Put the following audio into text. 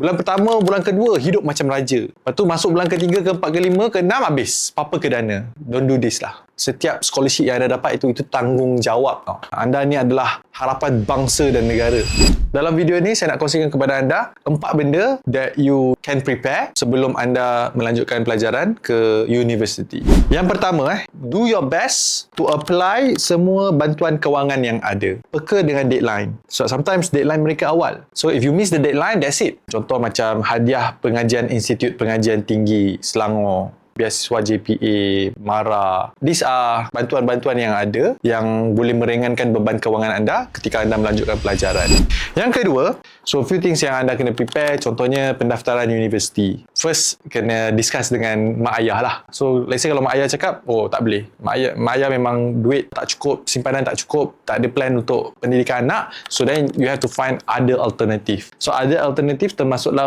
Bulan pertama, bulan kedua, hidup macam raja. Lepas tu masuk bulan ketiga, keempat, kelima, keenam habis. Apa ke dana? Don't do this lah. Setiap scholarship yang anda dapat itu tanggungjawab tau. Anda ni adalah harapan bangsa dan negara. Dalam video ini saya nak kongsikan kepada anda 4 benda that you can prepare sebelum anda melanjutkan pelajaran ke university. Yang pertama, do your best to apply semua bantuan kewangan yang ada. Peka dengan deadline. So sometimes deadline mereka awal. So if you miss the deadline, that's it. Contoh macam hadiah pengajian Institut Pengajian Tinggi Selangor, beasiswa JPA, MARA. These are bantuan-bantuan yang ada yang boleh meringankan beban kewangan anda ketika anda melanjutkan pelajaran. Yang kedua, so few things yang anda kena prepare, contohnya pendaftaran universiti. First, kena discuss dengan mak ayah lah. So, let's say kalau mak ayah cakap, oh tak boleh. Mak ayah memang duit tak cukup, simpanan tak cukup, tak ada plan untuk pendidikan anak. So then, you have to find other alternative. So, other alternative termasuklah